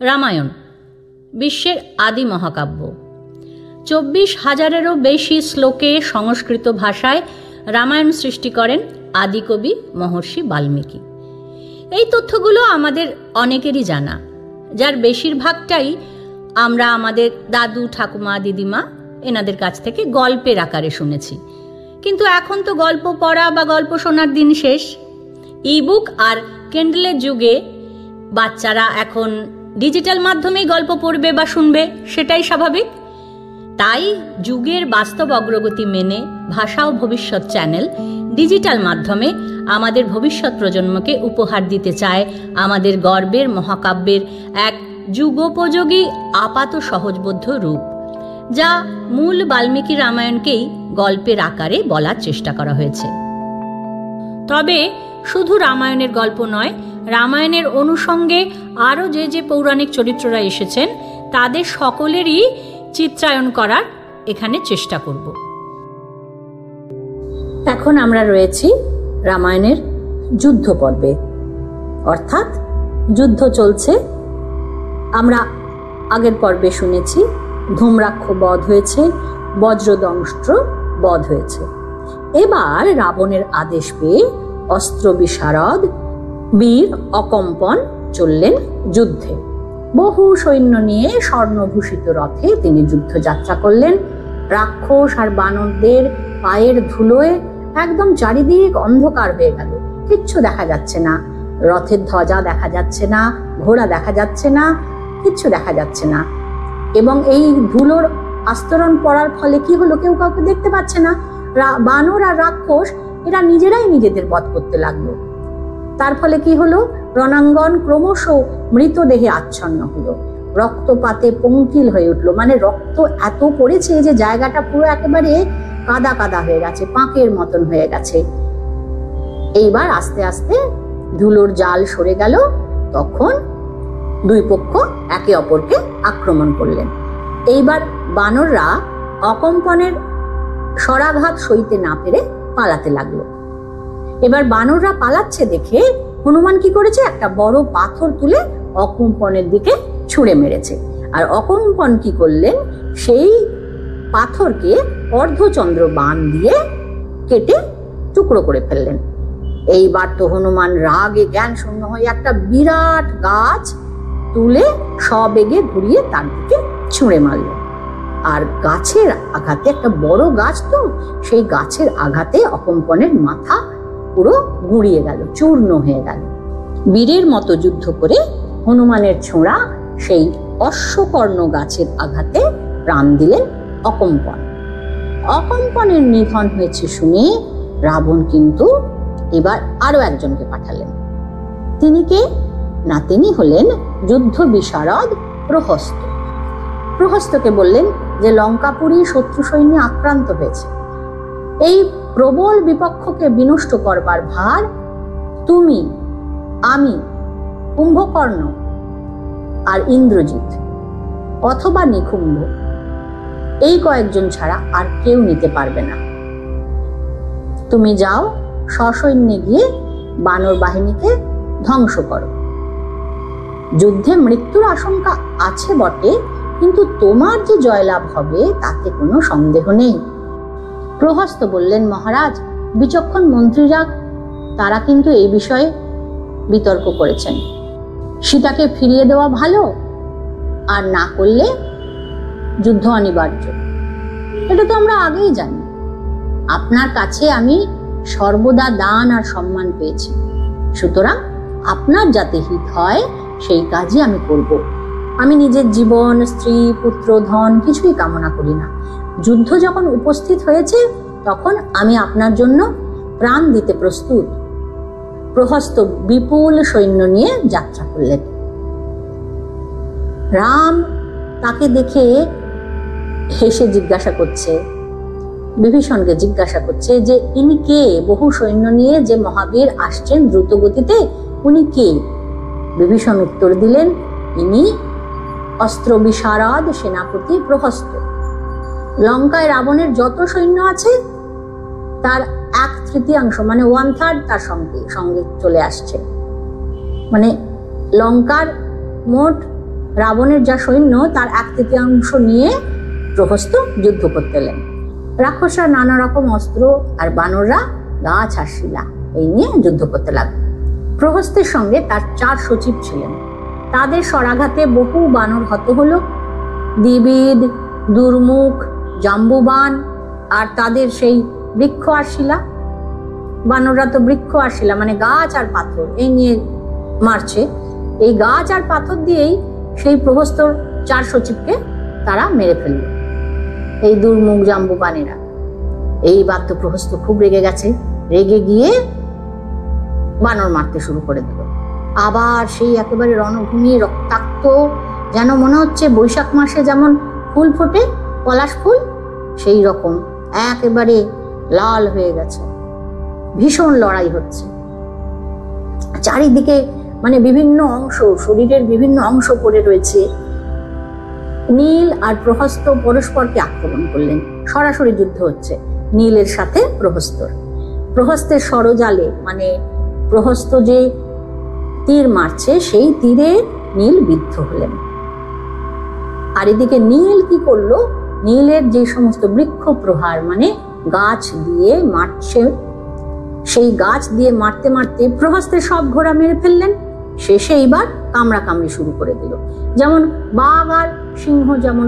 রামায়ণ বিশ্বের আদি মহাকাব্য। 24,000-এরও বেশি শ্লোকে সংস্কৃত ভাষায় রামায়ণ সৃষ্টি করেন আদিকবি মহর্ষি বাল্মীকি। এই তথ্যগুলো আমাদের অনেকেরই জানা, যার বেশিরভাগটাই আমরা আমাদের দাদু, ঠাকুমা, দিদিমা এনাদের কাছ থেকে গল্পের আকারে শুনেছি। কিন্তু এখন তো গল্প পড়া বা গল্প শোনার দিন শেষ। ইবুক আর কেন্ডেলের যুগে বাচ্চারা এখন ডিজিটাল মাধ্যমেই গল্প পড়বে বা শুনবে, সেটাই স্বাভাবিক। তাই যুগের বাস্তব অগ্রগতি মেনে ভাষা ও ভবিষ্যৎ চ্যানেল ডিজিটাল মাধ্যমে আমাদের ভবিষ্যৎ প্রজন্মকে উপহার দিতে চায় আমাদের গর্বের মহাকাব্যের এক যুগোপযোগী আপাত সহজবোধ্য রূপ, যা মূল বাল্মীকি রামায়ণকেই গল্পের আকারে বলার চেষ্টা করা হয়েছে। তবে শুধু রামায়ণের গল্প নয়, রামায়ণের অনুষঙ্গে আরও যে পৌরাণিক চরিত্ররা এসেছেন তাদের সকলেরই চিত্রায়ন করার এখানে চেষ্টা করব। এখন আমরা রয়েছি রামায়ণের যুদ্ধ পর্বে, অর্থাৎ যুদ্ধ চলছে। আমরা আগের পর্বে শুনেছি ধূম্রাক্ষ বধ হয়েছে, বজ্রদংষ্ট্র বধ হয়েছে। এবার রাবণের আদেশ পেয়ে অস্ত্র বিশারদ বীর অকম্পন চললেন যুদ্ধে। বহু সৈন্য নিয়ে স্বর্ণভূষিত রথে তিনি যুদ্ধযাত্রা করলেন। রাক্ষস আর বানরদের পায়ের ধুলোয় একদম চারিদিক অন্ধকার হয়ে গেল, কিচ্ছু দেখা যাচ্ছে না। রথের ধ্বজা দেখা যাচ্ছে না, ঘোড়া দেখা যাচ্ছে না, কিচ্ছু দেখা যাচ্ছে না। এবং এই ধুলোর আস্তরণ পড়ার ফলে কি হলো, কেউ কাউকে দেখতে পাচ্ছে না। বানর আর রাক্ষস এরা নিজেরাই নিজেদের বধ করতে লাগলো। তার ফলে কি হলো, রণাঙ্গন ক্রমশ মৃতদেহে আচ্ছন্ন হলো, রক্তপাতে পঙ্কিল হয়ে উঠলো। মানে রক্ত এত পড়েছে যে জায়গাটা পুরো একেবারে কাদা কাদা হয়ে গেছে, পাঁকের মতন হয়ে গেছে। এইবার আস্তে আস্তে ধুলোর জাল সরে গেল। তখন দুই পক্ষ একে অপরকে আক্রমণ করলেন। এইবার বানররা অকম্পনের সরাঘাত সইতে না পেরে পালাতে লাগলো। এবার বানররা পালাচ্ছে দেখে হনুমান কি করেছে, একটা বড় পাথর তুলে অকম্পনের দিকে ছুঁড়ে মেরেছে। আর অকম্পন কি করলেন, সেই পাথরকে অর্ধচন্দ্র বাণ দিয়ে কেটে টুকরো করে ফেললেন। এইবার তো হনুমান রাগে জ্ঞান শূন্য হয়ে একটা বিরাট গাছ তুলে সবেগে ঘুরিয়ে তার দিকে ছুঁড়ে মারল। আর গাছের আঘাতে, একটা বড় গাছ তো, সেই গাছের আঘাতে অকম্পনের মাথা পুরো গুঁড়িয়ে গেল, চূর্ণ হয়ে গেল। বীরের মতো যুদ্ধ করে হনুমানের ছোঁড়া সেই অশ্বকর্ণ গাছের আঘাতে প্রাণ দিলেন অকম্পন। অকম্পনের নিধন হয়েছে শুনে রাবণ কিন্তু এবার আরো একজনকে পাঠালেন। তিনি কে না, তিনি হলেন যুদ্ধ বিশারদ প্রহস্ত। প্রহস্তকে বললেন যে লঙ্কাপুরী শত্রু সৈন্য আক্রান্ত হয়েছে, এই প্রবল বিপক্ষকে বিনষ্ট করবার ভার তুমি, আমি, কুম্ভকর্ণ আর ইন্দ্রজিৎ অথবা নিকুম্ভ, এই কয়েকজন ছাড়া আর কেউ নিতে পারবে না। তুমি যাও, সসৈন্যে গিয়ে বানর বাহিনীকে ধ্বংস করো। যুদ্ধে মৃত্যুর আশঙ্কা আছে বটে, কিন্তু তোমার যে জয়লাভ হবে তাতে কোনো সন্দেহ নেই। প্রহস্ত বললেন, মহারাজ, বিচক্ষণ মন্ত্রীরা তারা কিন্তু এই বিষয়ে বিতর্ক করেছেন। সীতাকে ফিরিয়ে দেওয়া ভালো, আর না করলে যুদ্ধ অনিবার্য। এটা তো আমরা আগেই জানি। আপনার কাছে আমি সর্বদা দান আর সম্মান পেয়েছি, সুতরাং আপনার যাতে হিত হয় সেই কাজই আমি করব। আমি নিজের জীবন, স্ত্রী, পুত্র, ধন কিছুই কামনা করি না। যুদ্ধ যখন উপস্থিত হয়েছে তখন আমি আপনার জন্য প্রাণ দিতে প্রস্তুত। প্রহস্ত বিপুল সৈন্য নিয়ে যাত্রা করলেন। রাম তাকে দেখে হেসে জিজ্ঞাসা করছে, বিভীষণকে জিজ্ঞাসা করছে যে ইনি কে, বহু সৈন্য নিয়ে যে মহাবীর আসছেন দ্রুত গতিতে, উনি কে? বিভীষণ উত্তর দিলেন, ইনি অস্ত্র বিশারদ সেনাপতি প্রহস্ত। লঙ্কায় রাবণের যত সৈন্য আছে তার 1/3 মানে 1/3 তার সঙ্গে চলে আসছে। মানে লঙ্কার মোট রাবণের যা সৈন্য তার 1/3 নিয়ে প্রহস্ত যুদ্ধ করতে এলেন। রাক্ষসরা নানা রকম অস্ত্র আর বানররা গাছ আর শিলা এই নিয়ে যুদ্ধ করতে লাগলো। প্রহস্তের সঙ্গে তার 4 সচিব ছিলেন। তাদের স্বরাঘাতে বহু বানর হত হলো। দ্বিবিদ, দুর্মুখ, জাম্বুবান আর তাদের সেই বৃক্ষ আর শিলা, বানররা তো বৃক্ষ আর শিলা মানে গাছ আর পাথর এই নিয়ে মারছে। এই গাছ আর পাথর দিয়েই সেই প্রহস্তর 4 সচিবকে তারা মেরে ফেলল, এই দুর্মুখ জাম্বুবানেরা। এইবার তো প্রহস্ত খুব রেগে গেছে, রেগে গিয়ে বানর মারতে শুরু করে দিল। আবার সেই একেবারে রণভূমি রক্তাক্ত, যেন মনে হচ্ছে বৈশাখ মাসে যেমন ফুল ফোটে পলাশ ফুল, সেই রকম একেবারে লাল হয়ে গেছে। ভীষণ লড়াই হচ্ছে চারিদিকে, মানে বিভিন্ন অংশ, শরীরের বিভিন্ন অংশ পড়ে রয়েছে। নীল আর প্রহস্ত পরস্পরকে আক্রমণ করলেন, সরাসরি যুদ্ধ হচ্ছে নীলের সাথে প্রহস্তর। প্রহস্তের সরজালে মানে প্রহস্ত যে তীর মারছে সেই তীরে নীল বিদ্ধ হলেন। আর এদিকে নীল কি করলো, নীলের যে সমস্ত বৃক্ষ প্রহার মানে গাছ দিয়ে মারছে, সেই গাছ দিয়ে মারতে মারতে প্রহস্তের সব ঘোড়া মেরে ফেললেন। শেষে এইবার কামড়া কামড়ি শুরু করে দিল। যেমন বাঘ আর সিংহ যেমন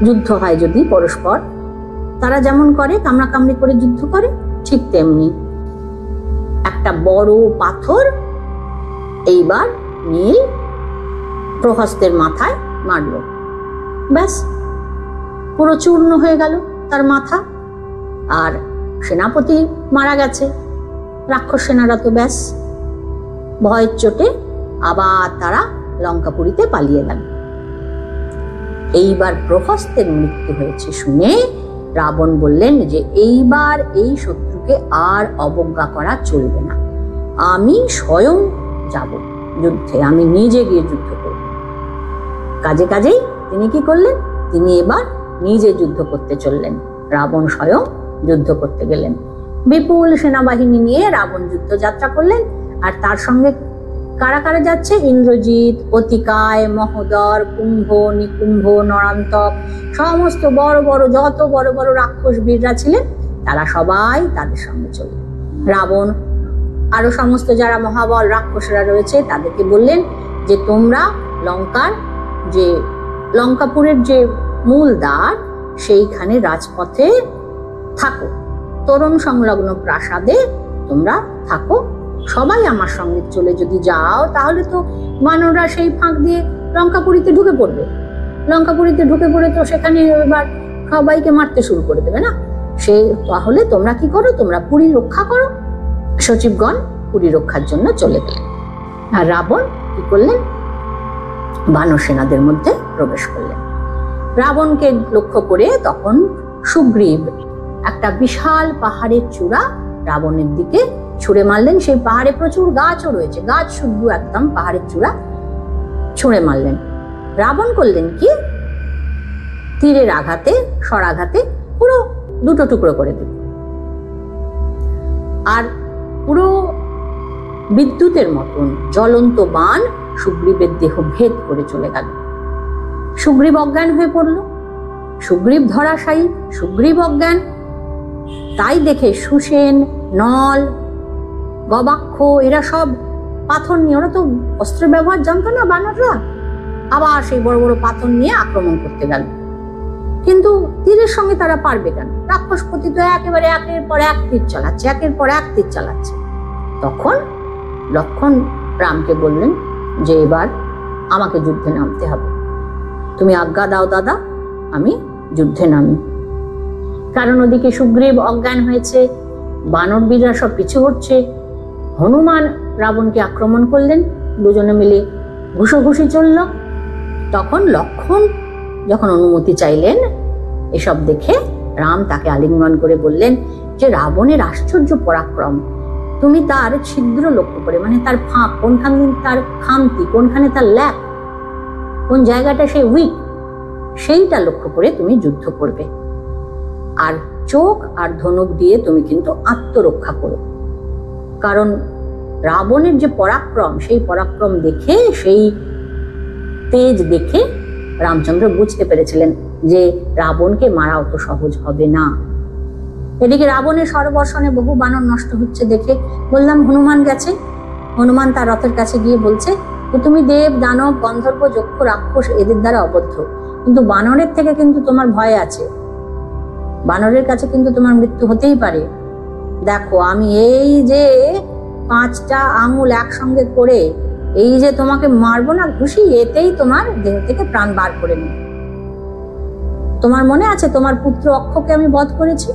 যুদ্ধ হয় যদি পরস্পর, তারা যেমন করে কামড়া কামড়ি করে যুদ্ধ করে, ঠিক তেমনি একটা বড় পাথর এইবার নীল প্রহস্তের মাথায় মারল। ব্যাস পুরো চূর্ণ হয়ে গেল তার মাথা, আর সেনাপতি মারা গেছে। রাক্ষস সেনারা তো ব্যাস ভয়ের চোটে আবার তারা লঙ্কাপুরীতে পালিয়ে গেল। এইবার প্রহস্তের মৃত্যু হয়েছে শুনে রাবণ বললেন যে এইবার এই শত্রুকে আর অবজ্ঞা করা চলবে না, আমি স্বয়ং যাব যুদ্ধে, আমি নিজে গিয়ে যুদ্ধ করব। কাজে কাজেই তিনি কি করলেন, তিনি এবার নিজে যুদ্ধ করতে চললেন। রাবণ স্বয়ং যুদ্ধ করতে গেলেন। বিপুল সেনাবাহিনী নিয়ে রাবণ যুদ্ধ যাত্রা করলেন। আর তার সঙ্গে কারা কারা যাচ্ছে, ইন্দ্রজিৎ, অতিকায়, মহোদর, কুম্ভ, নিকুম্ভ, নরান্তক, সমস্ত বড় বড় যত বড় বড় রাক্ষস বীররা ছিলেন তারা সবাই তাদের সঙ্গে চললেন। রাবণ আরো সমস্ত যারা মহাবল রাক্ষসরা রয়েছে তাদেরকে বললেন যে তোমরা লঙ্কার যে লঙ্কাপুরের যে মূল দ্বার সেইখানে রাজপথে থাকো, তোরণ সংলগ্ন প্রাসাদে তোমরা থাকো, সবাই আমার সঙ্গে চলে যদি যাও তাহলে তো বানররা সেই ফাঁক দিয়ে লঙ্কাপুরীতে ঢুকে পড়বে। লঙ্কাপুরীতে ঢুকে পড়ে তো সেখানে এবার সবাইকে মারতে শুরু করে দেবে না, সে তাহলে তোমরা কি করো, তোমরা পুরী রক্ষা করো। সচিবগণ পুরী রক্ষার জন্য চলে গেলেন। আর রাবণ কি করলেন, বানর সেনাদের মধ্যে প্রবেশ করলেন। রাবণকে লক্ষ্য করে তখন সুগ্রীব একটা বিশাল পাহাড়ের চূড়া রাবণের দিকে ছুঁড়ে মারলেন। সেই পাহাড়ে প্রচুর গাছও রয়েছে, গাছ শুদ্ধ একদম পাহাড়ের চূড়া ছুঁড়ে মারলেন। রাবণ করলেন কি, তীরের আঘাতে স্বরাঘাতে পুরো 2 টুকরো করে দিল। আর পুরো বিদ্যুতের মতন জ্বলন্ত বাণ সুগ্রীবের দেহ ভেদ করে চলে গেল। সুগ্রীব অজ্ঞান হয়ে পড়ল, সুগ্রীব ধরাশায়ী, সুগ্রীব অজ্ঞান। তাই দেখে সুসেন, নল, গবাক্ষ এরা সব পাথর নিয়ে, ওরা তো অস্ত্রের ব্যবহার জানতো না বানররা, আবার সেই বড় বড় পাথর নিয়ে আক্রমণ করতে গেল। কিন্তু তীরের সঙ্গে তারা পারবে কেন, রাক্ষসপতি তো একেবারে একের পর এক তীর চালাচ্ছে, একের পর এক তীর চালাচ্ছে। তখন লক্ষ্মণ রামকে বললেন যে এবার আমাকে যুদ্ধে নামতে হবে, তুমি আজ্ঞা দাও দাদা, আমি যুদ্ধে নামি। কারণ ওদিকে সুগ্রীব অজ্ঞান হয়েছে, বানরবীররা সব পিছু হচ্ছে। হনুমান রাবণকে আক্রমণ করলেন, দুজনে মিলে ঘুষোঘুষি চলল। তখন লক্ষ্মণ যখন অনুমতি চাইলেন, এসব দেখে রাম তাকে আলিঙ্গন করে বললেন যে রাবণের আশ্চর্য পরাক্রম, তুমি তার ছিদ্র লক্ষ্য করে, মানে তার ফাঁক কোনখানে, তার খামতি কোনখানে, তার ল্যাক কোন জায়গাটা সে উইক, সেইটা লক্ষ্য করে তুমি যুদ্ধ করবে। আর চোখ আর ধনুক দিয়ে তুমি কিন্তু আত্মরক্ষা করো। কারণ রাবণের যে পরাক্রম, সেই পরাক্রম দেখে সেই তেজ দেখে রামচন্দ্র বুঝতে পেরেছিলেন যে রাবণকে মারা অত সহজ হবে না। এদিকে রাবণের সরবর্ষণে বহু বানর নষ্ট হচ্ছে দেখে বললাম হনুমান গেছে। হনুমান তার রথের কাছে গিয়ে বলছে যে তুমি দেব, দানব, গন্ধর্ব, যক্ষ, রাক্ষস এদের দ্বারা অবদ্ধ, কিন্তু বানরের থেকে কিন্তু তোমার ভয় আছে। বানরের কাছে কিন্তু তোমার মৃত্যু হতেই পারে। দেখো আমি এই যে 5টা আঙুল একসঙ্গে করে এই যে তোমাকে মারবো না ঘুষি, এতেই তোমার দেহ থেকে প্রাণ বার করে নেব। তোমার মনে আছে তোমার পুত্র অক্ষকে আমি বধ করেছি?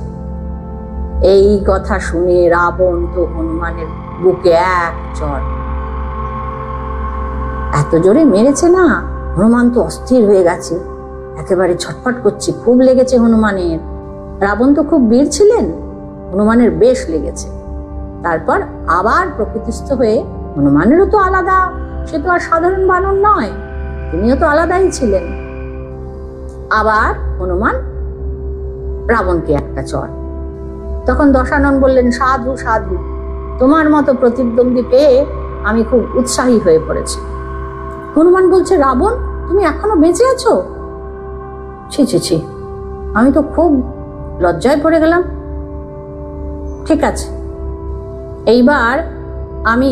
এই কথা শুনে রাবণ তো হনুমানের বুকে এক চড় এত জোরে মেরেছে না, হনুমান তো অস্থির হয়ে গেছে, একেবারে ছটফট করছে, খুব লেগেছে হনুমানের। রাবণ তো খুব বীর ছিলেন, হনুমানের বেশ লেগেছে। তারপর আবার প্রকৃতিস্থ হয়ে, হনুমানেরও তো আলাদা, সে তো আর সাধারণ বানর নয়, তিনিও তো আলাদাই ছিলেন। আবার হনুমান রাবণকে একটা চড়। তখন দশানন বললেন সাধু সাধু, তোমার মতো প্রতিদ্বন্দ্বী পেয়ে আমি খুব উৎসাহী হয়ে পড়েছি। হনুমান বলছে রাবণ তুমি এখনো বেঁচে আছো? ছি ছি ছি, আমি তো খুব লজ্জায় পড়ে গেলাম। ঠিক আছে, এইবার আমি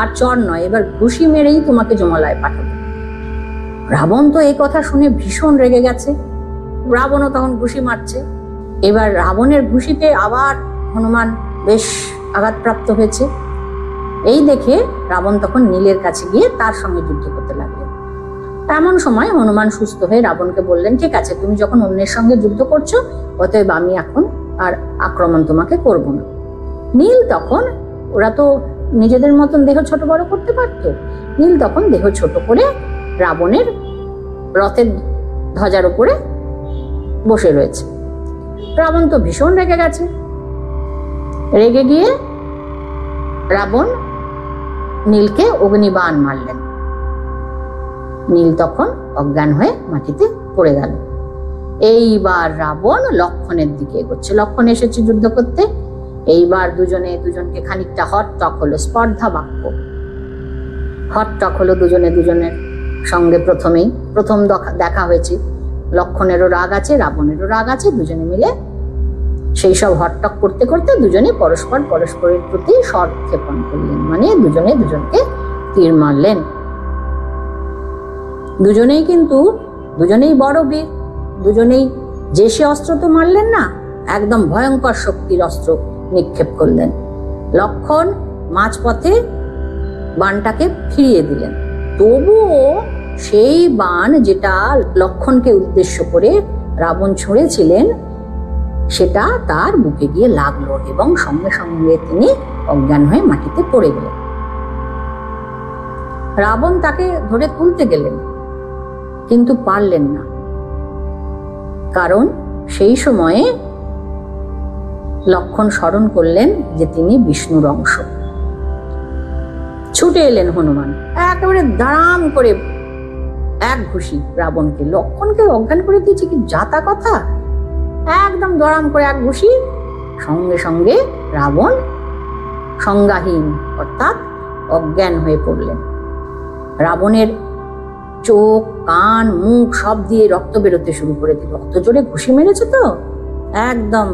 আর চর নয়, এবার ঘুষি মেরেই তোমাকে যমলায় পাঠাবো। রাবণ তো এই কথা শুনে ভীষণ রেগে গেছে, রাবণও তখন ঘুষি মারছে। এবার রাবণের ঘুষিতে আবার হনুমান বেশ আঘাতপ্রাপ্ত হয়েছে। এই দেখে রাবণ তখন নীলের কাছে গিয়ে তার সঙ্গে যুদ্ধ করতে লাগলেন। এমন সময় হনুমান সুস্থ হয়ে রাবণকে বললেন ঠিক আছে, তুমি যখন অন্যের সঙ্গে যুদ্ধ করছো, অতএব আমি এখন আর আক্রমণ তোমাকে করব না। নীল তখন, ওরা তো নিজেদের মতন দেহ ছোট বড় করতে পারতো, নীল তখন দেহ ছোট করে রাবণের রথের ধ্বজার উপরে বসে রয়েছে। রাবণ তো ভীষণ রেগে গেছে, রেগে গিয়ে রাবণ নীলকে অগ্নিবাণ মারলেন। নীল তখন অজ্ঞান হয়ে মাটিতে পড়ে গেল। এইবার রাবণ লক্ষণের দিকে এগোচ্ছে, লক্ষণ এসেছে যুদ্ধ করতে। এইবার দুজনকে খানিকটা হটটক হলো, স্পর্ধা বাক্য হটটক হলো দুজনের সঙ্গে। প্রথম দেখা হয়েছে, লক্ষণেরও রাগ আছে, রাবণেরও রাগ আছে, দুজনে মিলে সেই সব হটটক করতে করতে দুজনে পরস্পরের প্রতি শর ক্ষেপণ করলেন, মানে দুজনকে তীর মারলেন। দুজনেই বড় বীর, দুজনেই যে সে অস্ত্র তো মারলেন না, একদম ভয়ঙ্কর শক্তির অস্ত্র নিক্ষেপ করলেন। লক্ষণ মাঝপথে বাণটাকে ফিরিয়ে দিলেন, তবুও সেই বাণ যেটা লক্ষণকে উদ্দেশ্য করে রাবণ ছুঁড়েছিলেন সেটা তার বুকে গিয়ে লাগলো এবং সঙ্গে সঙ্গে তিনি অজ্ঞান হয়ে মাটিতে পড়ে গেলেন। রাবণ তাকে ধরে তুলতে গেলেন, কিন্তু পারলেন না, কারণ সেই সময়ে লক্ষণ স্মরণ করলেন যে তিনি বিষ্ণুর অংশ। ছুটে এলেন হনুমান, একেবারে দাঁড়াম করে এক ঘুষি রাবণকে, লক্ষণকে অজ্ঞান করে দিয়েছে, কি যাতা কথা, একদম দড়াম করে এক ঘুষি, সঙ্গে সঙ্গে রাবণ সংজ্ঞাহীন অর্থাৎ অজ্ঞান হয়ে পড়লেন। রাবণের চোখ, কান, মুখ সব দিয়ে রক্ত বেরোতে শুরু করে দিল, অত জোরে ঘুষি মেরেছে তো একদম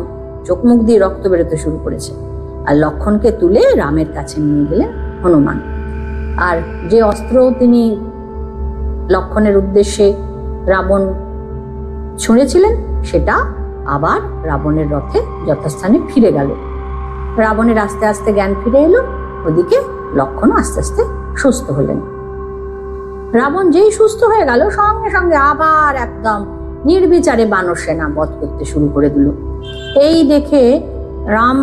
চোখ মুখ দিয়ে রক্ত বেরোতে শুরু করেছে। আর লক্ষণকে তুলে রামের কাছে নিয়ে গেলেন হনুমান। আর যে অস্ত্র তিনি লক্ষণের উদ্দেশ্যে রাবণ ছুঁড়েছিলেন সেটা আবার রাবণের রথে যথাস্থানে ফিরে গেল। রাবণের আস্তে আস্তে জ্ঞান ফিরে এলো, ওদিকে লক্ষণ আস্তে আস্তে সুস্থ হলেন। রাবণ যেই সুস্থ হয়ে গেল, সঙ্গে সঙ্গে আবার একদম নির্বিচারে বানর সেনা বধ করতে শুরু করে দিল। এই দেখে রাম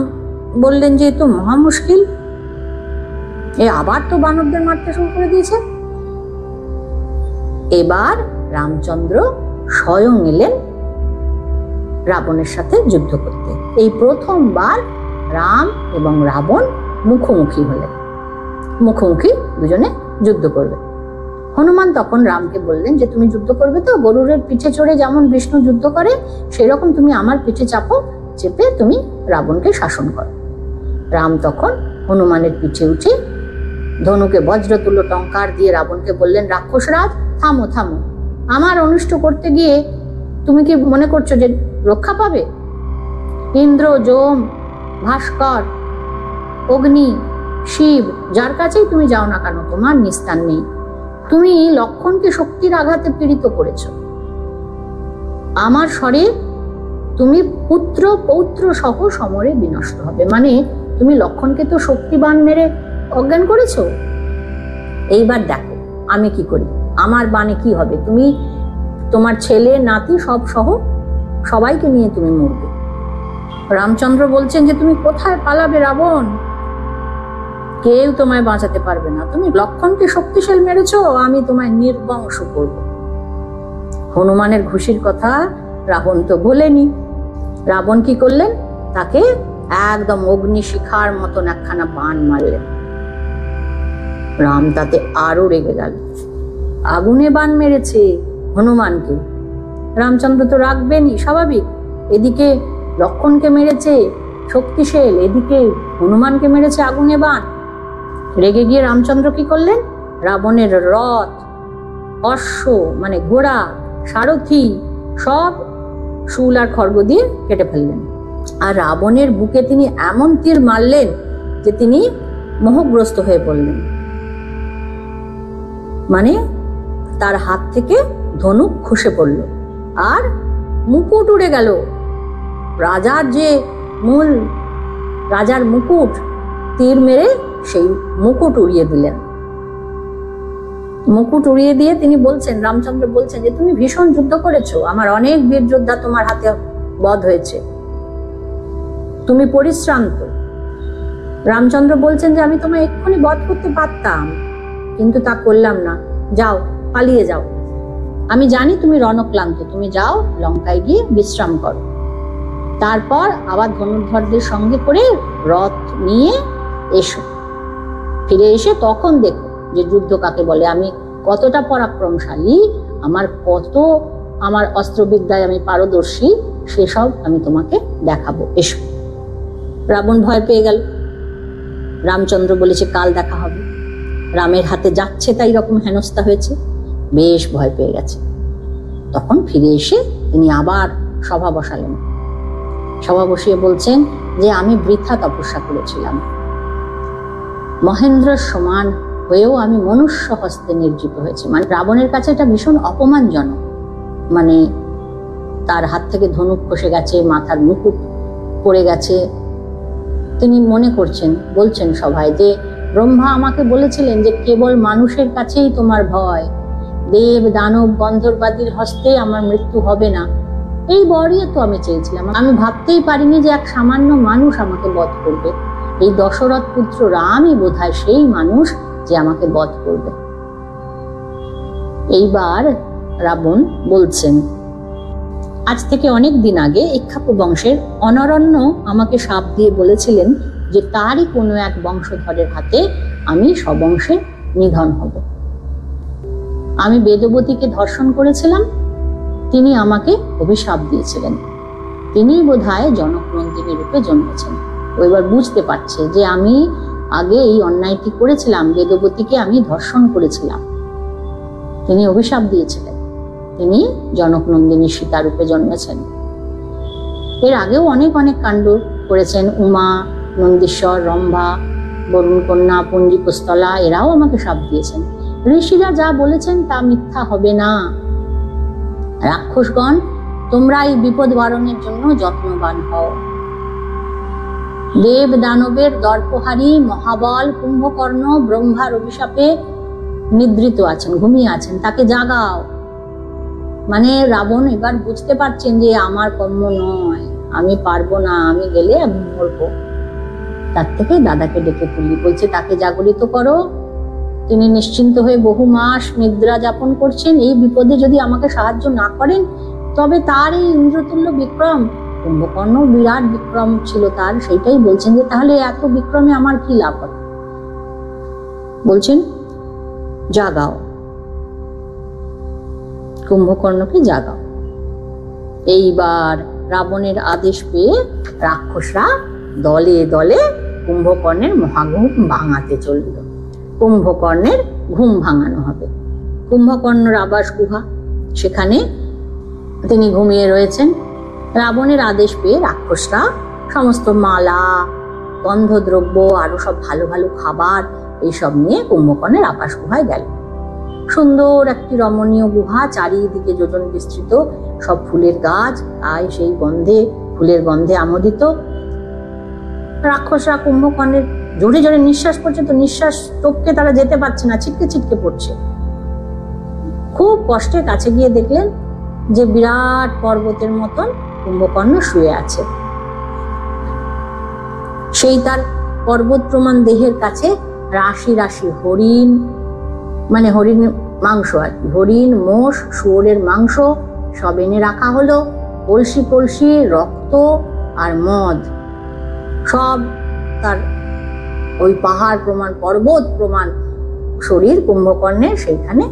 বললেন যে তো মহা মুশকিল, আবার তো বানরদের মারতে শুরু করে দিয়েছে। এবার রামচন্দ্র স্বয়ং এলেন রাবণের সাথে যুদ্ধ করতে। এই প্রথমবার রাম এবং রাবণ মুখোমুখি হলেন, মুখোমুখি দুজনে যুদ্ধ করবে। হনুমান তখন রামকে বললেন যে তুমি যুদ্ধ করবে তো, গরুরের পিঠে চড়ে যেমন বিষ্ণু যুদ্ধ করে সেরকম তুমি আমার পিঠে চাপো, চেপে তুমি রাবণকে শাসন করো। রাম তখন হনুমানের পিঠে উঠে ধনুকে বজ্রতুল্য টঙ্কার দিয়ে রাবণকে বললেন, রাক্ষসরাজ থামো থামো, আমার অনিষ্ট করতে গিয়ে তুমি কি মনে করছো যে রক্ষা পাবে? ইন্দ্র, যম, ভাস্কর, অগ্নি, শিব, যার কাছেই তুমি যাও না কেন তোমার নিস্তার নেই। তুমি লক্ষণকে শক্তির আঘাতে পীড়িত করেছ। আমার শরীর তুমি পুত্র পৌত্র সহ সমরে বিনষ্ট হবে। মানে তুমি লক্ষণকে তো শক্তিবান মেরে অজ্ঞান করেছো। এইবার দেখো আমি কি করি, আমার বাণে কি হবে। তুমি তোমার ছেলে নাতি সব সহ সবাইকে নিয়ে তুমি মরবে। রামচন্দ্র বলছেন যে তুমি কোথায় পালাবে রাবণ? কেউ তোমায় বাঁচাতে পারবে না। তুমি লক্ষণকে শক্তিশালী মেরেছো, আমি তোমায় নির্বংশ করব। হনুমানের ঘুষির কথা রাবণ তো বলেনি। রাবণ কি করলেন? তাকে একদম অগ্নিশিখার মতন একখানা বাণ মারলেন। রাম তাতে আরো রেগে গেল। আগুনে বাণ মেরেছে হনুমানকে, রামচন্দ্র তো রাখবেনই স্বাভাবিক। এদিকে লক্ষণকে মেরেছে শক্তিশাল, এদিকে হনুমানকে মেরেছে আগুনে বাণ। রেগে গিয়ে রামচন্দ্র কি করলেন? রাবণের রথ, অশ্ব মানে ঘোড়া, সারথি সব শুল আর খড়গ দিয়ে কেটে ফেললেন। আর রাবণের বুকে তিনি এমন তীর মারলেন যে তিনি মোহগ্রস্ত হয়ে পড়লেন। মানে তার হাত থেকে ধনুক খসে পড়ল আর মুকুট উড়ে গেল। রাজার যে মূল রাজার মুকুট, তীর মেরে সেই মুকুট উড়িয়ে দিলেন। মুকুট উড়িয়ে দিয়ে তিনি বলছেন, রামচন্দ্র বলছেন যে তুমি ভীষণ যুদ্ধ করেছো, আমার অনেক বীর যোদ্ধা তোমার হাতে বধ হয়েছে, তুমি পরিশ্রান্ত। রামচন্দ্র বলছেন যে আমি তোমায় এক্ষুনি বধ করতে পারতাম, কিন্তু তা করলাম না। যাও, পালিয়ে যাও। আমি জানি তুমি রণক্লান্ত, তুমি যাও লঙ্কায় গিয়ে বিশ্রাম করো। তারপর আবার ধনুর্ধরদের সঙ্গে করে রথ নিয়ে এসো। ফিরে এসে তখন দেখো যে যুদ্ধ কাকে বলে, আমি কতটা পরাক্রমশালী, আমার অস্ত্রবিদ্যায় আমি পারদর্শী, সেসব আমি তোমাকে দেখাবো, এসো। রাবণ ভয় পেয়ে গেল। রামচন্দ্র বলেছে কাল দেখা হবে। রামের হাতে যাচ্ছে তাই রকম হেনস্থা হয়েছে, বেশ ভয় পেয়ে গেছে। তখন ফিরে এসে তিনি আবার সভা বসালেন। সভা বসিয়ে বলছেন যে আমি বৃথা তপস্যা করেছিলাম, মহেন্দ্র সমান হয়েও আমি মনুষ্য হস্তে নির্জিত হয়েছি। মানে রাবণের কাছে এটা ভীষণ অপমানজনক। মানে তার হাত থেকে ধনুক খসে গেছে, মাথার মুকুট পড়ে গেছে। তিনি মনে করছেন, বলছেন সভায় যে ব্রহ্মা আমাকে বলেছিলেন যে কেবল মানুষের কাছেই তোমার ভয়, দেব দানব গন্ধর্বাদীর হস্তে আমার মৃত্যু হবে না। এই বরই তো আমি চেয়েছিলাম। আমি ভাবতেই পারিনি যে এক সামান্য মানুষ আমাকে বধ করবে। এই দশরথ পুত্র রামই বোধহয় সেই মানুষ যে আমাকে বধ করবে। এইবার রাবণ বলছেন, আজ থেকে অনেক দিন আগে ইক্ষ্বাকু বংশের অনরণ্য আমাকে শাপ দিয়ে বলেছিলেন যে তারই কোনো এক বংশধরের হাতে আমি সবংশে নিধন হব। আমি বেদবতীকে ধর্ষণ করেছিলাম, তিনি আমাকে অভিশাপ দিয়েছিলেন। তিনি বোধহয় জনকনন্দিনী রূপে জন্মেছেন। ও এবার বুঝতে পারছে যে আমি আগে এই অন্যায়টি করেছিলাম, বেদবতীকে আমি ধর্ষণ করেছিলাম, তিনি অভিশাপ দিয়েছিলেন, তিনি জনকনন্দিনী সীতা রূপে জন্মেছেন। এর আগেও অনেক অনেক কাণ্ড করেছেন। উমা, নন্দীশ্বর, রম্ভা, বরুণ কন্যা, পঞ্জিকস্থলা এরাও আমাকে শাপ দিয়েছেন। ঋষিরা যা বলেছেন তা মিথ্যা হবে না। রাক্ষসগণ, তোমরা এই বিপদ বারণের জন্য যত্নবান হও। দেব দানবের দর্পহারী মহাবল কুম্ভকর্ণ ব্রহ্মার অভিশাপে নিদ্রিত আছেন, ঘুমিয়ে আছেন, তাকে জাগাও। মানে রাবণ এবার বুঝতে পারছেন যে আমার কর্ম নয়, আমি পারবো না, আমি গেলে আমি মরবো। তার থেকে দাদাকে ডেকে তুলি, বলছে তাকে জাগরিত করো। তিনি নিশ্চিন্ত হয়ে বহু মাস নিদ্রা যাপন করছেন। এই বিপদে যদি আমাকে সাহায্য না করেন তবে তার এই ইন্দ্রতুল্য বিক্রম, কুম্ভকর্ণ বিরাট বিক্রম ছিল তার, সেইটাই বলছেন যে তাহলে এত বিক্রমে আমার কি লাভ হবে। বলছেন জাগাও, কুম্ভকর্ণকে জাগাও। এইবার রাবণের আদেশ পেয়ে রাক্ষসরা দলে দলে কুম্ভকর্ণের মহাঘুম ভাঙাতে চলল। কুম্ভকর্ণের ঘুম ভাঙানো হবে। কুম্ভকর্ণর আবাস গুহা, সেখানে তিনি ঘুমিয়ে রয়েছেন। রাবণের আদেশ পেয়ে রাক্ষসরা সমস্ত মালা, গন্ধদ্রব্য, আরো সব ভালো ভালো খাবার এইসব নিয়ে কুম্ভকর্ণের আবাস গুহায় গেল। সুন্দর একটি রমণীয় গুহা, চারিদিকে যোজন বিস্তৃত, সব ফুলের গাছ, তাই সেই গন্ধে, ফুলের গন্ধে আমোদিত। রাক্ষসরা কুম্ভকর্ণের জোরে জোরে নিঃশ্বাস পড়ছে, তো নিঃশ্বাস টপকে তারা যেতে পারছে না, ছিটকে ছিটকে পড়ছে। খুব কষ্টে কাছে গিয়ে দেখলেন যে বিরাট পর্বতের মতন কুম্ভকর্ণ শুয়ে আছে। সেই তার পর্বত প্রমাণ দেহের কাছে রাশি রাশি হরিণ, মানে হরিণ মাংস আর কি, হরিণ, মোষ, শুয়োরের মাংস সব এনে রাখা হলো। কলসি কলসি রক্ত আর মদ সব তার ওই পাহাড় প্রমাণ, পর্বত প্রমাণ শরীর কুম্ভকর্ণের সেইখানে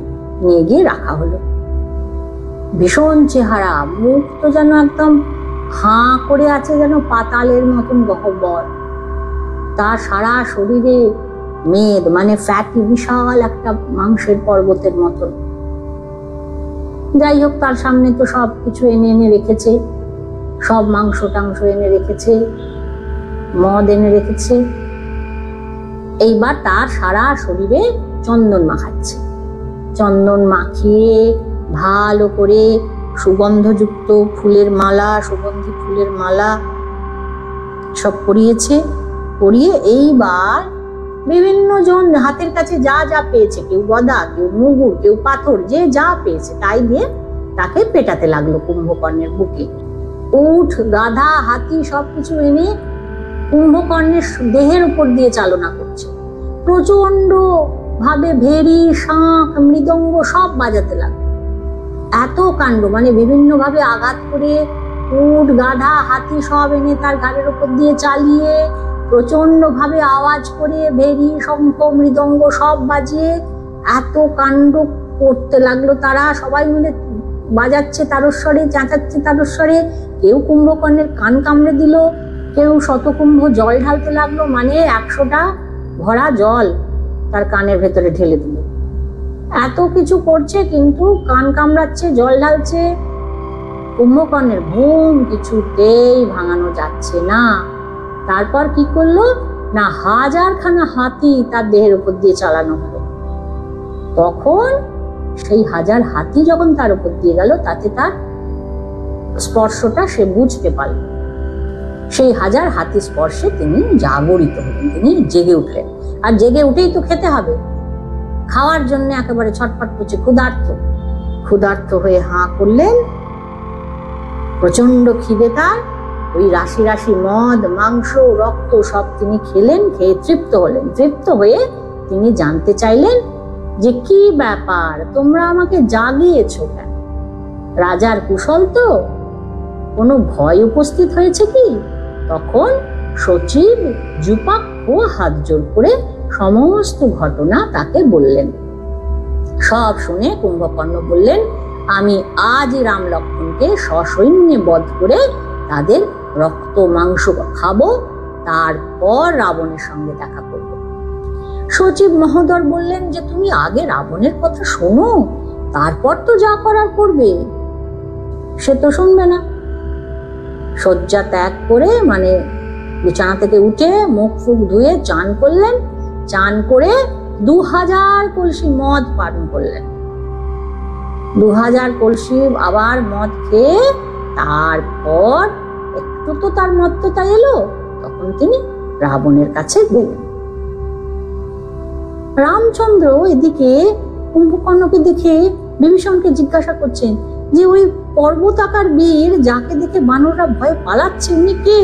নিয়ে গিয়ে রাখা হলো। ভীষণ চেহারা, মুখ তো যেন একদম হাঁ করে আছে, যেন পাতালের মতন গহ্বর। তার সারা শরীরে মেদ, মানে ফ্যাটি, বিশাল একটা মাংসের পর্বতের মতন। যাই হোক, তার সামনে তো সব কিছু এনে এনে রেখেছে, সব মাংস টাংস এনে রেখেছে, মদ এনে রেখেছে। এইবার তার সারা শরীরে চন্দন মাখাচ্ছে। চন্দন মাখিয়ে ভালো করে সুগন্ধযুক্ত ফুলের মালা, সুগন্ধি ফুলের মালা সব পরিয়েছে। পরিয়ে এইবার বিভিন্ন জন হাতের কাছে যা যা পেয়েছে, কেউ গদা, কেউ মুগুর, কেউ পাথর, যে যা পেয়েছে তাই দিয়ে তাকে পেটাতে লাগলো কুম্ভকর্ণের বুকে। উট, গাধা, হাতি সবকিছু এনে কুম্ভকর্ণের দেহের উপর দিয়ে চালনা করছে। প্রচন্ড ভাবে ভেরি, শাঁখ, মৃদঙ্গ সব বাজাতে লাগলো। এত কাণ্ড, মানে বিভিন্ন ভাবে আঘাত করে উট, গাধা, হাতি সব এনে তার ঘাড়ের উপর দিয়ে চালিয়ে প্রচন্ড ভাবে আওয়াজ করে ভেরি, শঙ্খ, মৃদঙ্গ সব বাজিয়ে এত কাণ্ড করতে লাগলো। তারা সবাই মিলে বাজাচ্ছে তারস্বরে, চেঁচাচ্ছে তারস্বরে। কেউ কুম্ভকর্ণের কান কামড়ে দিল, কেউ শতকুম্ভ জল ঢালতে লাগলো, মানে 100টা ভরা জল তার কানের ভেতরে ঢেলে দিল। এত কিছু করছে, কিন্তু কান কামড়াচ্ছে, জল ঢালছে। কুম্ভকর্ণের ঘুম কিছুতেই ভাঙানো যাচ্ছে না। তারপর কি করলো না, 1000খানা হাতি তার দেহের উপর দিয়ে চালানো হলো। তখন সেই 1000 হাতি যখন তার উপর দিয়ে গেল, তাতে তার স্পর্শটা সে বুঝতে পারল। সেই 1000 হাতি স্পর্শে তিনি জাগরিত হলেন, তিনি জেগে উঠলেন। আর জেগে উঠেই তো খেতে হবে, খাওয়ার জন্য একেবারে ছটফট করছে, ক্ষুধার্ত। ক্ষুধার্ত হয়ে হাঁ করলেন, প্রচন্ড খিদে তার। ওই রাশি রাশি মদ, মাংস, রক্ত সব তিনি খেলেন, খেয়ে তৃপ্ত হলেন। তৃপ্ত হয়ে তিনি জানতে চাইলেন যে কি ব্যাপার, তোমরা আমাকে জাগিয়েছো কেন? রাজার কুশল তো? কোনো ভয় উপস্থিত হয়েছে কি? তখন সচিব যুপাক্ষ হাত জোর করে সমস্ত ঘটনা তাকে বললেন। সব শুনে কুম্ভকর্ণ বললেন, আমি আজই রাম লক্ষ্মণকে সসৈন্যে বধ করে তাদের রক্ত মাংস খাবো, তারপর রাবণের সঙ্গে দেখা করব। সচিব মহোদর বললেন যে তুমি আগে রাবণের কথা শোনো, তারপর তো যা করার করবে। সে তো শুনবে না। শয্যা ত্যাগ করে, মানে বিছানা থেকে উঠে মুখ ফুক ধুয়ে চান করলেন। চান করে 2000 কলসি মদ পান করলেন। 2000 কলসি আবার মদ খেয়ে তারপর একটু তো তার মত্ততা এলো, তখন তিনি রাবণের কাছে গেলেন। রামচন্দ্র এদিকে কুম্ভকর্ণকে দেখে বিভীষণকে জিজ্ঞাসা করছেন যে ওই পর্বতাকার বীর যাকে দেখে বানররা ভয়ে পালাচ্ছে, উনি কে?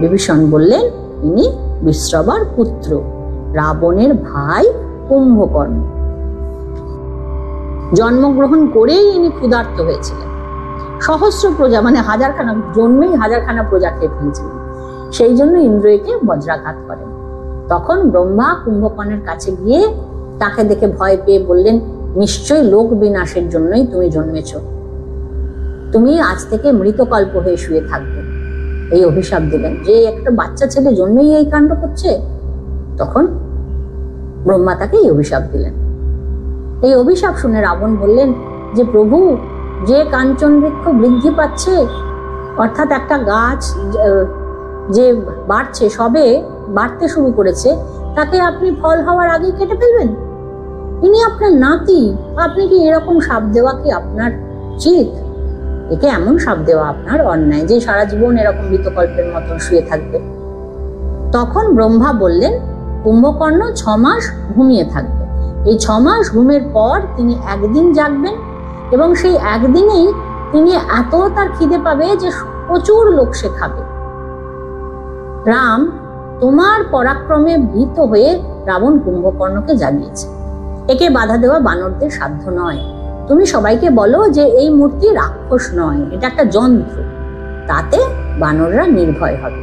বিভীষণ বললেন, ইনি বিশ্রবার পুত্র, রাবণের ভাই কুম্ভকর্ণ। জন্মগ্রহণ করেই ইনি ক্ষুধার্ত হয়েছিলেন। সহস্র প্রজা, মানে 1000খানা, জন্মেই 1000খানা প্রজা খেয়ে ফেলেছিলেন। সেই জন্য ইন্দ্র একে বজ্রাঘাত করেন। তখন ব্রহ্মা কুম্ভকর্ণের কাছে গিয়ে তাকে দেখে ভয় পেয়ে বললেন, নিশ্চয়ই লোক বিনাশের জন্যই তুমি জন্মেছ, তুমি আজ থেকে মৃতকল্প হয়ে শুয়ে থাকবে, এই অভিশাপ দিলেন। যে একটা বাচ্চা ছেলে জন্মেই এই কাণ্ড করছে। তখন ব্রহ্মা তাকে এই অভিশাপ দিলেন। এই অভিশাপ শুনে রাবণ বললেন যে প্রভু, যে কাঞ্চন বৃক্ষ বৃদ্ধি পাচ্ছে, অর্থাৎ একটা গাছ যে বাড়ছে, সবে বাড়তে শুরু করেছে, তাকে আপনি ফল হওয়ার আগেই কেটে ফেলবেন? ইনি আপনার নাতি, আপনি কি এরকম শাপ দেওয়া কি আপনার উচিত? একে এমন শাপ দেওয়া আপনার অন্যায় যে সারা জীবন এরকম মৃতকল্পের মতন শুয়ে থাকবে। তখন ব্রহ্মা বললেন, কুম্ভকর্ণ 6 মাস ঘুমিয়ে থাকবে। এই 6 মাস ঘুমের পর তিনি একদিন জাগবেন, এবং সেই একদিনেই তিনি এত তার খিদে পাবে যে প্রচুর লোক সে খাবে। রাম, তোমার পরাক্রমে ভীত হয়ে রাবণ কুম্ভকর্ণকে জাগিয়েছে। একে বাধা দেওয়া বানরদের সাধ্য নয়। তুমি সবাইকে বলো যে এই মূর্তি রাক্ষস নয়, এটা একটা যন্ত্র, তাতে বানররা নির্ভয় হবে।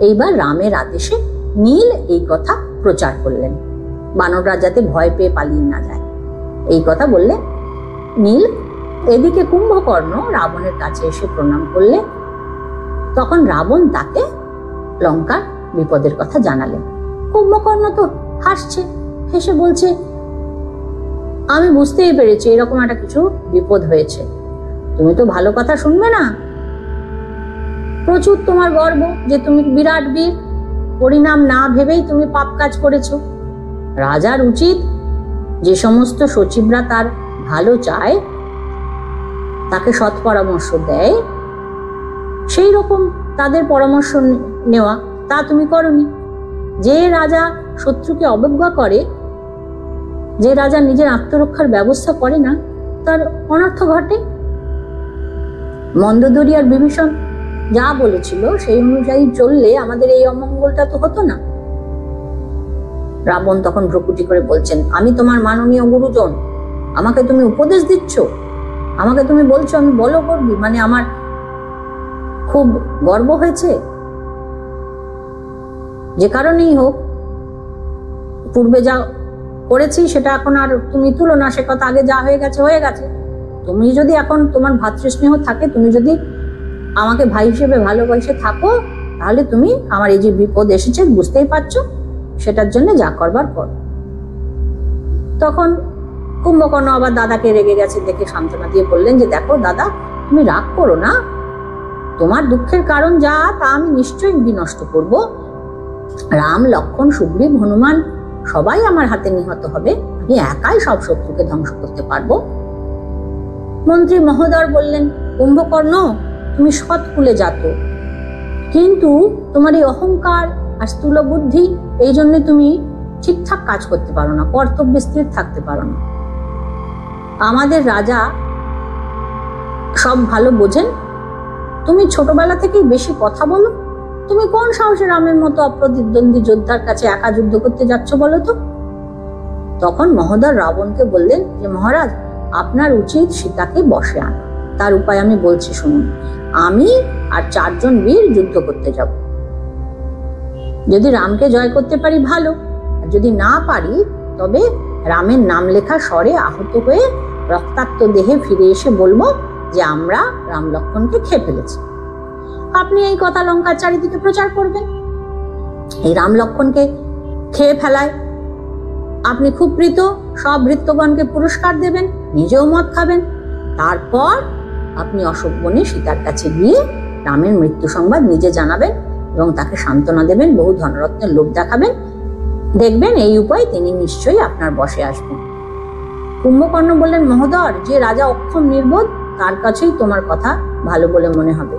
এইবার রামের আদেশে নীল এই কথা প্রচার করলেন, বানররা যাতে ভয় পেয়ে পালিয়ে না যায়, এই কথা বললেন নীল। এদিকে কুম্ভকর্ণ রাবণের কাছে এসে প্রণাম করলে। তখন রাবণ তাকে লঙ্কার বিপদের কথা জানালেন। কুম্ভকর্ণ তো হাসছে, হেসে বলছে, আমি বুঝতেই পেরেছি এরকম একটা কিছু বিপদ হয়েছে। তুমি তো ভালো কথা শুনবে না। প্রচুর তোমার গর্ব যে তুমি বিরাট বীর, পরিণাম না ভেবেই তুমি পাপ কাজ করেছো। রাজার উচিত যে সমস্ত সচিবরা তার ভালো চায়, তাকে সৎ পরামর্শ দেয়, সেই রকম তাদের পরামর্শ নেওয়া, তা তুমি করনি। যে রাজা শত্রুকে অবজ্ঞা করে, যে রাজা নিজের আত্মরক্ষার ব্যবস্থা করে না, তার অনর্থ ঘটে। মন্দোদরি আর বিভীষণ যা বলেছিল সেই অনুযায়ী চললে আমাদের এই অমঙ্গলটা তো হতো না। রাবণ তখন ভ্রুকুটি করে বলছেন, আমি তোমার মাননীয় গুরুজন, আমাকে তুমি উপদেশ দিচ্ছ, আমাকে তুমি বলছো আমি বলো করবি, মানে আমার খুব গর্ব হয়েছে। যে কারণেই হোক, পূর্বে যা করেছি সেটা এখন আর তুমি তুলো না, সে কথা আগে যা হয়ে গেছে হয়ে গেছে। তুমি যদি এখন তোমার ভাতৃস্নেহ থাকে, তুমি যদি আমাকে ভাই হিসেবে ভালোবাসে থাকো, তাহলে তুমি আমার এই যে বিপদ এসেছে বুঝতেই পারছো, সেটার জন্য যা করবার কর। তখন কুম্ভকর্ণ আবার দাদাকে রেগে গেছে দেখে সান্ত্বনা দিয়ে বললেন যে দেখো দাদা, তুমি রাগ করো না, তোমার দুঃখের কারণ যা তা আমি নিশ্চয়ই বিনষ্ট করব। রাম, লক্ষ্মণ, সুগ্রীব, হনুমান সবাই আমার হাতে নিহত হবে, আমি একাই সব শত্রুকে ধ্বংস করতে পারবো। মন্ত্রী মহোদর বললেন, কুম্ভকর্ণ তুমি সৎ কুলে জাত, কিন্তু তোমার এই অহংকার আর স্থূল বুদ্ধি, এই জন্য তুমি ঠিকঠাক কাজ করতে পারো না, কর্তব্যে স্থির থাকতে পারো না। আমাদের রাজা সব ভালো বোঝেন, তুমি ছোটবেলা থেকেই বেশি কথা বলো। তুমি কোন সাহসে রামের মতো অপ্রতিদ্বন্দ্বী যোদ্ধার কাছে একা যুদ্ধ করতে যাচ্ছ বলো তো? তখন মহোদর রাবণকে বললেন যে মহারাজ, আপনার উচিত সীতাকে বশে আনা। তার উপায় আমি বলছি শুনুন। আমি আর 4 জন বীর যুদ্ধ করতে যাব। যদি রামকে জয় করতে পারি ভালো, আর যদি না পারি তবে রামের নাম লেখা স্বরে আহত হয়ে রক্তাক্ত দেহে ফিরে এসে বলবো যে আমরা রাম লক্ষ্মণকে খেয়ে ফেলেছি। আপনি এই কথা লঙ্কার চারিদিকে প্রচার করবেন। এই রাম লক্ষ্মণকে খেয়ে ফেলায় আপনি খুব প্রীত, সব ভৃত্যগণকে পুরস্কার দেবেন, নিজেও মদ খাবেন। তারপর আপনি অশোক বনে সীতার কাছে গিয়ে রামের মৃত্যু সংবাদ নিজে জানাবেন এবং তাকে সান্ত্বনা দেবেন, বহু ধনরত্নের লোভ দেখাবেন। দেখবেন এই উপায় তিনি নিশ্চয়ই আপনার বশে আসবেন। কুম্ভকর্ণ বললেন, মহোদর, যে রাজা অক্ষম নির্বোধ তার কাছেই তোমার কথা ভালো বলে মনে হবে।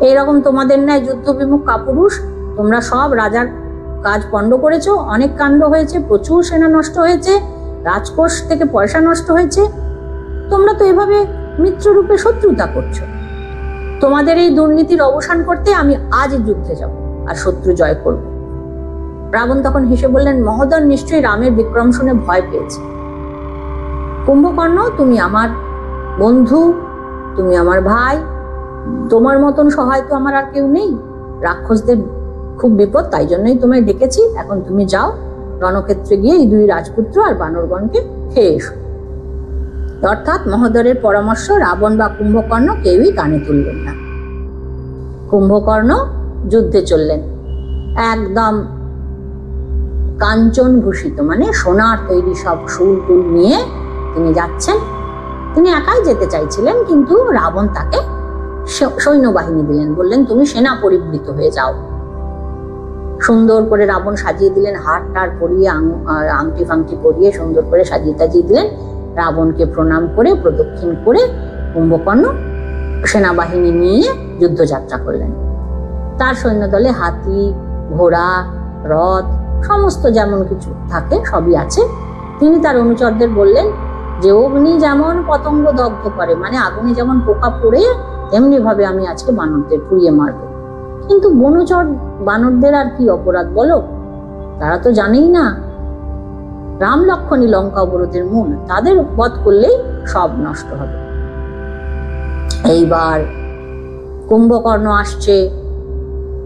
এইরকম তোমাদের ন্যায় যুদ্ধ বিমুখ কাপুরুষ তোমরা সব রাজার কাজ পণ্ড করেছো, অনেক কাণ্ড হয়েছে, প্রচুর সেনা নষ্ট হয়েছে, রাজকোষ থেকে পয়সা নষ্ট হয়েছে। তোমরা তো এভাবে মিত্ররূপে শত্রুতা করছো। তোমাদের এই দুর্নীতির অবসান করতে আমি আজ যুদ্ধে যাব আর শত্রু জয় করব। রাবণ তখন হেসে বললেন, মহোদর নিশ্চয়ই রামের বিক্রম শুনে ভয় পেয়েছে। কুম্ভকর্ণ, তুমি আমার বন্ধু, তুমি আমার ভাই, তোমার মতন সহায় তো আমার আর কেউ নেই। রাক্ষসদের খুব বিপদ, তাই জন্যই তোমায় ডেকেছি। এখন তুমি যাও, রণক্ষেত্রে গিয়ে এই 2 রাজপুত্র আর বানরগণকে খেয়ে এসো। অর্থাৎ মহোদরের পরামর্শ রাবণ বা কুম্ভকর্ণ কেউই কানে তুললেন না। কুম্ভকর্ণ যুদ্ধে চললেন, একদম কাঞ্চন ভূষিত মানে সোনার তৈরি সব শুল টুল নিয়ে তিনি যাচ্ছেন। তিনি একাই যেতে চাইছিলেন, কিন্তু রাবণ তাকে সৈন্যবাহিনী দিলেন, বললেন তুমি সেনা পরিবৃত হয়ে যাও। সুন্দর করে রাবণ সাজিয়ে দিলেন, হার টার পরিয়ে আংটি ফাংটি পরিয়ে সুন্দর করে সাজিয়ে টাজিয়ে দিলেন। রাবণকে প্রণাম করে প্রদক্ষিণ করে কুম্ভকর্ণ সেনাবাহিনী নিয়ে যুদ্ধযাত্রা করলেন। তার সৈন্যদলে হাতি, ঘোড়া, রথ সমস্ত যেমন কিছু থাকে সবই আছে। তিনি তার অনুচরদের বললেন যে অগ্নি যেমন পতঙ্গ দগ্ধ করে, মানে আগুনে যেমন পোকা পড়ে, তেমনি ভাবে আমি আজকে বানরদের পুড়িয়ে মারব। কিন্তু বনচর বানরদের আর কি অপরাধ বলো? তারা তো জানেই না রাম লক্ষ্মণই লঙ্কা অবরোধের মূল, তাদের বধ করলেই সব নষ্ট হবে। এইবার কুম্ভকর্ণ আসছে,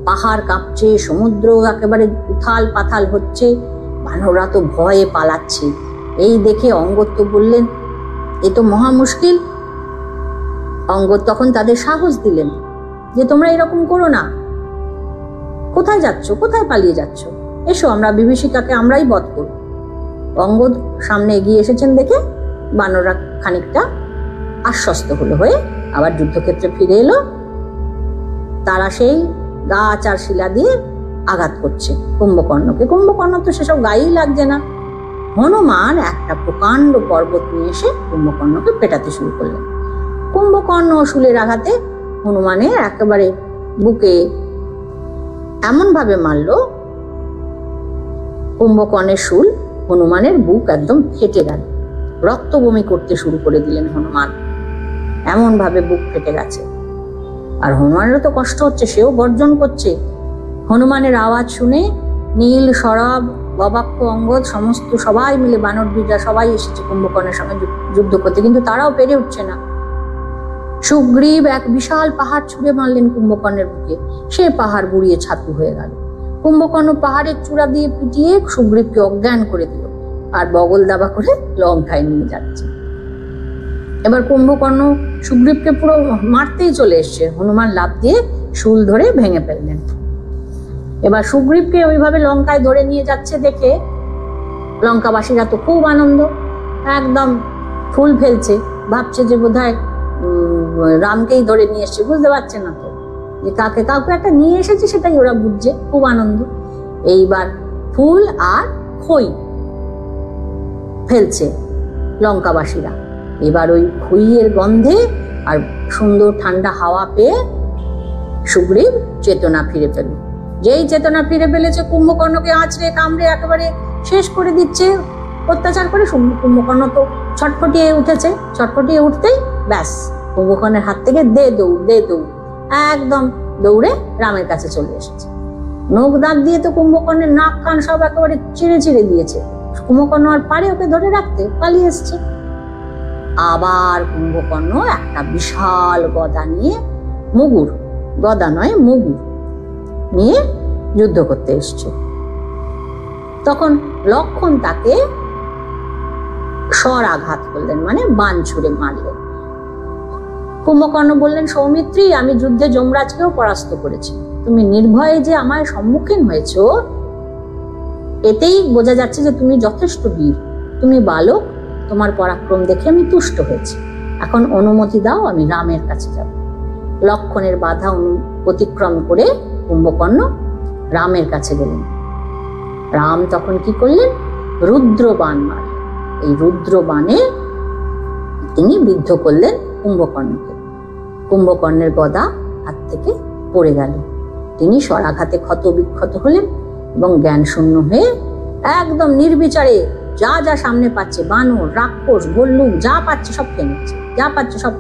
পাহাড় কাঁপছে, সমুদ্র একেবারে উথাল পাথাল হচ্ছে, বানররা তো ভয়ে পালাচ্ছে। এই দেখে অঙ্গদ তো বললেন এ তো মহা মুশকিল। অঙ্গদ তখন তাদের সাহস দিলেন যে তোমরা এরকম করো না, কোথায় যাচ্ছ, কোথায় পালিয়ে যাচ্ছ, এসো আমরা বিভীষিকাকে আমরাই বধ করব। অঙ্গদ সামনে এগিয়ে এসেছেন দেখে বানররা খানিকটা আশ্বস্ত হয়ে আবার যুদ্ধক্ষেত্রে ফিরে এলো। তারা সেই গাছ আর শিলা দিয়ে আঘাত করছে কুম্ভকর্ণকে। কুম্ভকর্ণ তো সেসব গায়েই লাগছে না। হনুমান একটা প্রকাণ্ড পর্বত নিয়ে এসে কুম্ভকর্ণকে পেটাতে শুরু করলেন। কুম্ভকর্ণ শুলের আঘাতে হনুমানের একেবারে বুকে এমন ভাবে মারল, কুম্ভকর্ণের শুল হনুমানের বুক একদম ফেটে গেল। রক্ত বমি করতে শুরু করে দিলেন হনুমান, এমন ভাবে বুক ফেটে গেছে। আর হনুমানেরও তো কষ্ট হচ্ছে, সেও গর্জন করছে। হনুমানের আওয়াজ শুনে নীল, সরব, গবাক্ষ, অঙ্গদ সমস্ত সবাই মিলে বানরবীররা সবাই এসেছে কুম্ভকর্ণের সঙ্গে যুদ্ধ করতে, কিন্তু তারাও পেরে উঠছে না। সুগ্রীব এক বিশাল পাহাড় ছুঁড়ে মারলেন কুম্ভকর্ণের বুকে, সে পাহাড় গুড়িয়ে ছাতু হয়ে গেল। কুম্ভকর্ণ পাহাড়ের চূড়া দিয়ে পিটিয়ে সুগ্রীবকে অজ্ঞান করে দিল আর বগল দাবা করে লঙ্কায় নিয়ে যাচ্ছে। এবার কুম্ভকর্ণ সুগ্রীবকে পুরো মারতেই চলে এসছে, হনুমান লাফ দিয়ে শুল ধরে ভেঙে ফেললেন। এবার সুগ্রীবকে ওইভাবে লঙ্কায় ধরে নিয়ে যাচ্ছে দেখে লঙ্কাবাসীরা তো খুব আনন্দ, একদম ফুল ফেলছে, ভাবছে যে বোধহয় রামকেই ধরে নিয়ে এসছে, বুঝতে পারছে না তো যে কাউকে একটা নিয়ে এসেছে, সেটাই ওরা বুঝছে, খুব আনন্দ। এইবার ফুল আর খই ফেলছে লঙ্কাবাসীরা। এবার ওই খইয়ের গন্ধে আর সুন্দর ঠান্ডা হাওয়া পেয়ে সুগ্রীব চেতনা ফিরে পেল। যেই চেতনা ফিরে পেলেছে, কুম্ভকর্ণকে আঁচড়ে কামড়ে একেবারে শেষ করে দিচ্ছে অত্যাচার করে। কুম্ভকর্ণ তো ছটফটিয়ে উঠেছে, ছটফটিয়ে উঠতেই ব্যাস কুম্ভকর্ণের হাত থেকে দে দৌড় একদম দৌড়ে রামের কাছে চলে এসেছে। নখ দাগ দিয়ে তো কুম্ভকর্ণের নাক কান সব একেবারে চিড়ে দিয়েছে। কুম্ভকর্ণ আর পারে ওকে ধরে রাখতে, পালিয়ে এসছে। আবার কুম্ভকর্ণ একটা বিশাল গদা নিয়ে, গদা নয় মুগুর নিয়ে যুদ্ধ করতে এসছে। তখন লক্ষ্মণ তাকে স্বর আঘাত করলেন, মানে বাণ ছুড়ে মারলেন। কুম্ভকর্ণ বললেন সৌমিত্রী, আমি যুদ্ধে যমরাজকেও পরাস্ত করেছি, তুমি নির্ভয়ে যে আমায় সম্মুখীন হয়েছ, এতেই বোঝা যাচ্ছে যে তুমি যথেষ্ট বীর। তুমি বালক, তোমার পরাক্রম দেখে আমি তুষ্ট হয়েছি। এখন অনুমতি দাও, আমি রামের কাছে যাব। লক্ষ্মণের বাধা অতিক্রম করে কুম্ভকর্ণ রামের কাছে গেলেন। রাম তখন কি করলেন? রুদ্রবাণ মারলেন। এই রুদ্রবাণে তিনি বিদ্ধ করলেন কুম্ভকর্ণকে। কুম্ভকর্ণের গদা হাত থেকে পড়ে গেল। তিনি স্বরাঘাতে ক্ষত বিক্ষত হলেন এবং জ্ঞান শূন্য হয়ে একদম নির্বিচারে যা সামনে পাচ্ছে, বানর, রাক্ষস, ভল্লুক, যা পাচ্ছে সব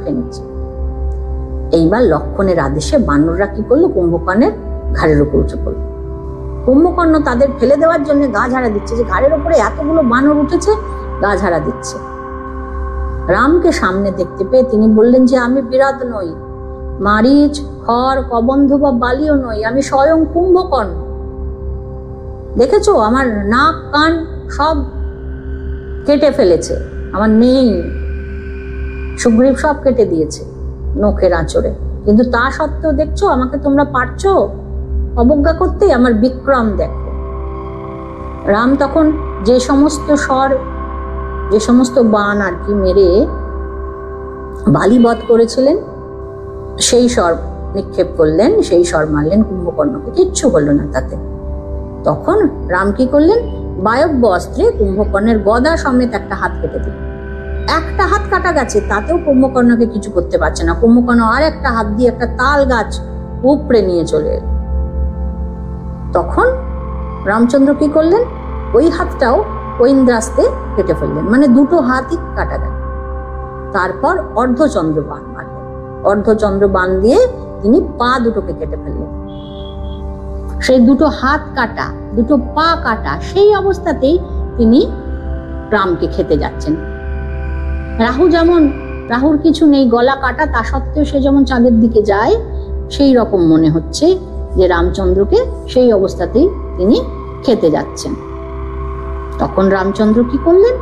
খেয়ে নিচ্ছে। এইবার লক্ষ্মণের আদেশে বানররা কি করলো? কুম্ভকর্ণের ঘাড়ের উপর উঠে পড়ল। কুম্ভকর্ণ তাদের ফেলে দেওয়ার জন্য গা ঝাড়া দিচ্ছে, যে ঘাড়ের উপরে এতগুলো বানর উঠেছে, গা ঝাড়া দিচ্ছে। রামকে সামনে দেখতে পেয়ে তিনি বললেন যে আমি বিরাট নই, মারিচ, খড়, কবন্ধ বা বালিও নই, আমি স্বয়ং কুম্ভকর্ণ। দেখেছো আমার নাক কান সব কেটে ফেলেছে, আমার নেই। সুগ্রীব সব কেটে দিয়েছে নখের আঁচড়ে, কিন্তু তা সত্ত্বেও দেখছো আমাকে তোমরা পারছো অবজ্ঞা করতে। আমার বিক্রম দেখো। রাম তখন যে সমস্ত বাণ আর কি মেরে বালি বধ করেছিলেন সেই স্বর নিক্ষেপ করলেন, সেই স্বর মারলেন কুম্ভকর্ণকে, কিচ্ছু হলো না তাতে। তখন রাম কি করলেন, বায়ব্য অস্ত্রে কুম্ভকর্ণের গদা সমেত একটা হাত কেটে দিলেন। একটা হাত কাটা গেছে, তাতেও কুম্ভকর্ণকে কিছু করতে পারছে না। কুম্ভকর্ণ আর একটা হাত দিয়ে একটা তাল গাছ উপড়ে নিয়ে চলে এল। তখন রামচন্দ্র কি করলেন, ওই হাতটাও ঐন্দ্রাস্তে কেটে ফেললেন, মানে দুটো হাতই কাটা গেল। তারপর অর্ধচন্দ্র বাণ মারলেন, অর্ধচন্দ্র বাণ দিয়ে তিনি পা দুটোকে কেটে ফেললেন। সেই দুটো হাত কাটা, দুটো পা কাটা, সেই অবস্থাতেই তিনি রামকে খেতে যাচ্ছেন। রাহুর কিছু নেই, গলা কাটা, তা সত্ত্বেও সে যেমন চাঁদের দিকে যায়, সেই রকম মনে হচ্ছে যে রামচন্দ্রকে সেই অবস্থাতেই তিনি খেতে যাচ্ছেন। তখন রামচন্দ্র কি করলেন,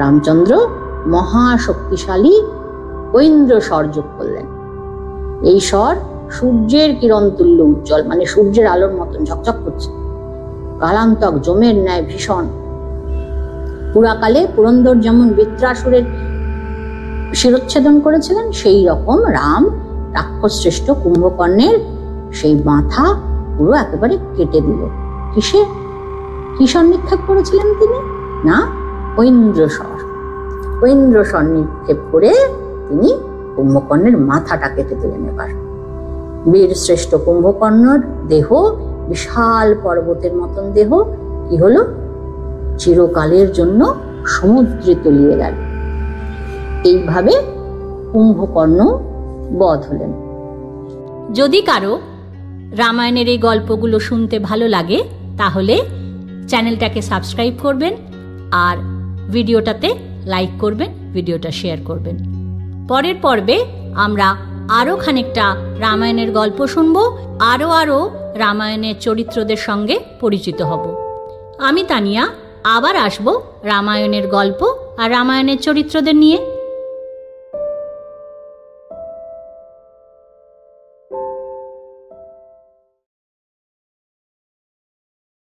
রামচন্দ্র মহাশক্তিশালী ঐন্দ্র স্বর যোগ করলেন। এই স্বর সূর্যের কিরণ তুল্য উজ্জ্বল, মানে সূর্যের আলোর মতন ঝকঝক করছে, কালান্তক জমের ন্যায় ভীষণ। পুরাকালে পুরন্দর যেমন বৃত্রাসুরের শিরচ্ছেদন করেছিলেন, সেই রকম রাম রাক্ষস শ্রেষ্ঠ কুম্ভকর্ণের সেই মাথা পুরো একেবারে কেটে দিল। কিসের নিক্ষেপ করেছিলেন তিনি? না, ঐন্দ্রস্বর নিক্ষেপ করে তিনি কুম্ভকর্ণের মাথাটা কেটে দিলেন। এবার বীর শ্রেষ্ঠ কুম্ভকর্ণের দেহ, বিশাল পর্বতের মতন দেহ, কি হলো, চিরকালের জন্য সমুদ্রে তলিয়ে গেল। এইভাবে কুম্ভকর্ণ বধ হলেন। যদি কারো রামায়ণের এই গল্পগুলো শুনতে ভালো লাগে তাহলে চ্যানেলটাকে সাবস্ক্রাইব করবেন আর ভিডিওটাতে লাইক করবেন, ভিডিওটা শেয়ার করবেন। পরের পর্বে আমরা আরও খানিকটা রামায়ণের গল্প শুনব, আরও রামায়ণের চরিত্রদের সঙ্গে পরিচিত হব। আমি তানিয়া আবার আসব রামায়ণের গল্প আর রামায়ণের চরিত্রদের নিয়ে।